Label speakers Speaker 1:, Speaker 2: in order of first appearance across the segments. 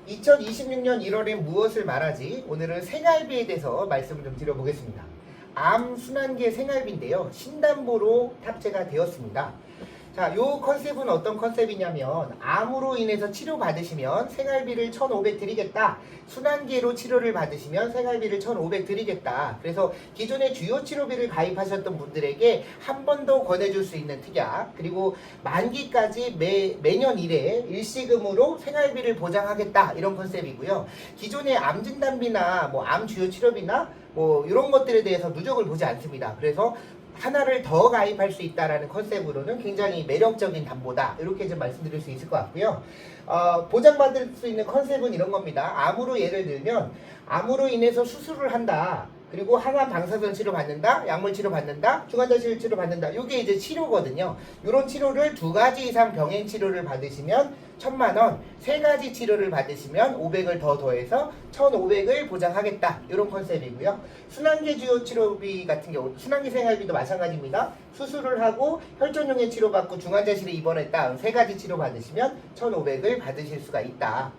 Speaker 1: 2026년 1월엔 무엇을 말하지? 오늘은 생활비에 대해서 말씀을 좀 드려보겠습니다. 암 순환계 생활비인데요. 신담보로 탑재가 되었습니다. 자, 요 컨셉은 어떤 컨셉이냐면 암으로 인해서 치료받으시면 생활비를 1,500 드리겠다. 순환계로 치료를 받으시면 생활비를 1,500 드리겠다. 그래서 기존에 주요 치료비를 가입하셨던 분들에게 한 번 더 권해줄 수 있는 특약, 그리고 만기까지 매년 1회 일시금으로 생활비를 보장하겠다. 이런 컨셉이고요. 기존의 암 진단비나 암 주요 치료비나 이런 것들에 대해서 누적을 보지 않습니다. 그래서 하나를 더 가입할 수 있다라는 컨셉으로는 굉장히 매력적인 담보다, 이렇게 좀 말씀드릴 수 있을 것 같고요. 보장받을 수 있는 컨셉은 이런 겁니다. 암으로 예를 들면 암으로 인해서 수술을 한다. 그리고 항암 방사선 치료 받는다, 약물 치료 받는다, 중환자실 치료 받는다. 이게 이제 치료거든요. 이런 치료를 2가지 이상 병행 치료를 받으시면 1,000만 원, 3가지 치료를 받으시면 500을 더 더해서 1,500을 보장하겠다. 이런 컨셉이고요. 순환계 주요 치료비 같은 경우, 순환계 생활비도 마찬가지입니다. 수술을 하고 혈전용의 치료받고 중환자실에 입원했다. 3가지 치료 받으시면 1,500을 받으실 수가 있다.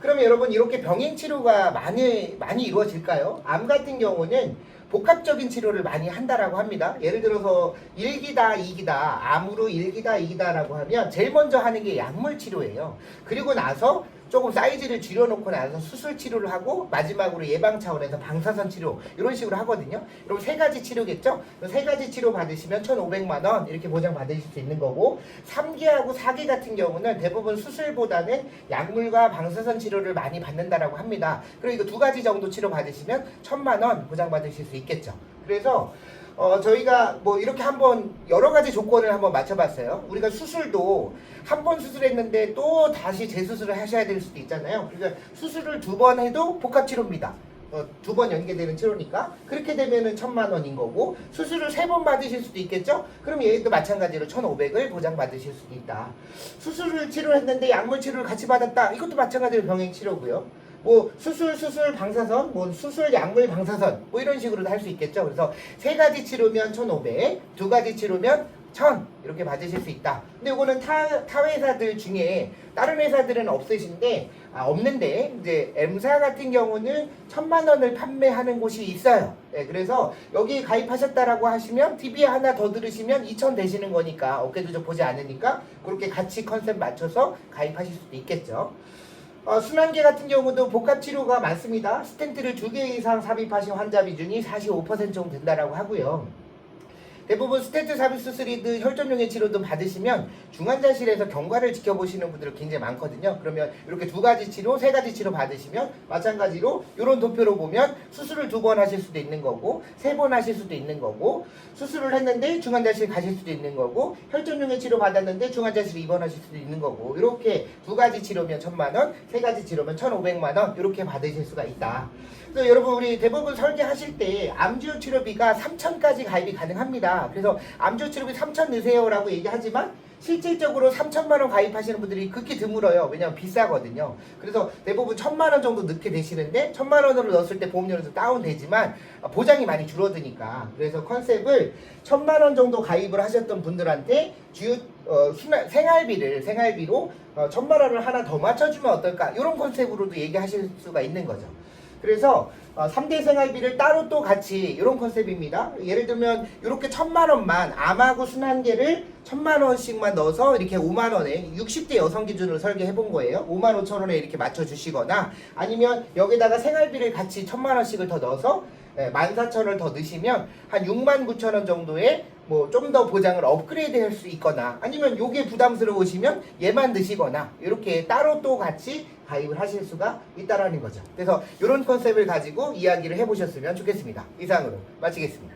Speaker 1: 그러면 여러분, 이렇게 병행 치료가 많이 이루어질까요? 암 같은 경우는 복합적인 치료를 많이 한다라고 합니다. 예를 들어서 1기다, 2기다, 암으로 1기다, 2기다라고 하면 제일 먼저 하는 게 약물 치료예요. 그리고 나서 조금 사이즈를 줄여놓고 나서 수술 치료를 하고 마지막으로 예방 차원에서 방사선 치료, 이런 식으로 하거든요. 그럼 3가지 치료겠죠? 3가지 치료 받으시면 1,500만 원 이렇게 보장 받으실 수 있는 거고, 3기하고 4기 같은 경우는 대부분 수술보다는 약물과 방사선 치료를 많이 받는다라고 합니다. 그리고 이거 2가지 정도 치료 받으시면 1,000만 원 보장 받으실 수 있겠죠. 그래서 저희가 이렇게 한번 여러 가지 조건을 한번 맞춰봤어요. 우리가 수술도 한 번 수술했는데 또 다시 재수술을 하셔야 될 수도 있잖아요. 그러니까 수술을 2번 해도 복합치료입니다. 2번 연계되는 치료니까 그렇게 되면은 1,000만 원인 거고, 수술을 3번 받으실 수도 있겠죠? 그럼 얘도 마찬가지로 1,500을 보장받으실 수도 있다. 수술을 치료했는데 약물 치료를 같이 받았다. 이것도 마찬가지로 병행 치료고요. 수술, 방사선, 수술, 약물, 방사선, 이런 식으로도 할 수 있겠죠. 그래서 3가지 치료면 1,500, 2가지 치료면 1,000 이렇게 받으실 수 있다. 근데 이거는 타 회사들 중에 다른 회사들은 없는데 이제 M사 같은 경우는 1,000만 원을 판매하는 곳이 있어요. 네, 그래서 여기 가입하셨다라고 하시면 TV에 하나 더 들으시면 2,000 되시는 거니까 어깨도 보지 않으니까 그렇게 같이 컨셉 맞춰서 가입하실 수도 있겠죠. 순환계 같은 경우도 복합치료가 많습니다. 스텐트를 2개 이상 삽입하신 환자 비중이 45% 정도 된다라고 하고요. 대부분 스텐트 삽입 수술이든 혈전용의 치료든 받으시면 중환자실에서 경과를 지켜보시는 분들이 굉장히 많거든요. 그러면 이렇게 2가지 치료, 3가지 치료 받으시면 마찬가지로 이런 도표로 보면 수술을 2번 하실 수도 있는 거고, 3번 하실 수도 있는 거고, 수술을 했는데 중환자실 가실 수도 있는 거고, 혈전용의 치료 받았는데 중환자실 입원하실 수도 있는 거고, 이렇게 2가지 치료면 1,000만 원, 3가지 치료면 1,500만 원 이렇게 받으실 수가 있다. 그래서 여러분, 우리 대부분 설계하실 때 암주요 치료비가 3,000까지 가입이 가능합니다. 그래서 암주요 치료비 3,000 넣으세요라고 얘기하지만 실질적으로 3,000만 원 가입하시는 분들이 극히 드물어요. 왜냐면 비싸거든요. 그래서 대부분 1,000만 원 정도 넣게 되시는데, 1,000만 원으로 넣었을 때 보험료는 다운되지만 보장이 많이 줄어드니까, 그래서 컨셉을 1,000만 원 정도 가입을 하셨던 분들한테 생활비로 1,000만 원을 하나 더 맞춰주면 어떨까, 이런 컨셉으로도 얘기하실 수가 있는 거죠. 그래서 3대 생활비를 따로 또 같이, 이런 컨셉입니다. 예를 들면 이렇게 1,000만 원만 암하고 순환계를 1,000만 원씩만 넣어서 이렇게 5만 원에 60대 여성 기준으로 설계해 본 거예요. 5만 5천 원에 이렇게 맞춰 주시거나, 아니면 여기다가 생활비를 같이 1,000만 원씩을 더 넣어서 14,000원을 더 넣으시면 한 6만 9천 원 정도의 좀 더 보장을 업그레이드 할 수 있거나, 아니면 요게 부담스러우시면 얘만 드시거나, 이렇게 따로 또 같이 가입을 하실 수가 있다라는 거죠. 그래서 이런 컨셉을 가지고 이야기를 해보셨으면 좋겠습니다. 이상으로 마치겠습니다.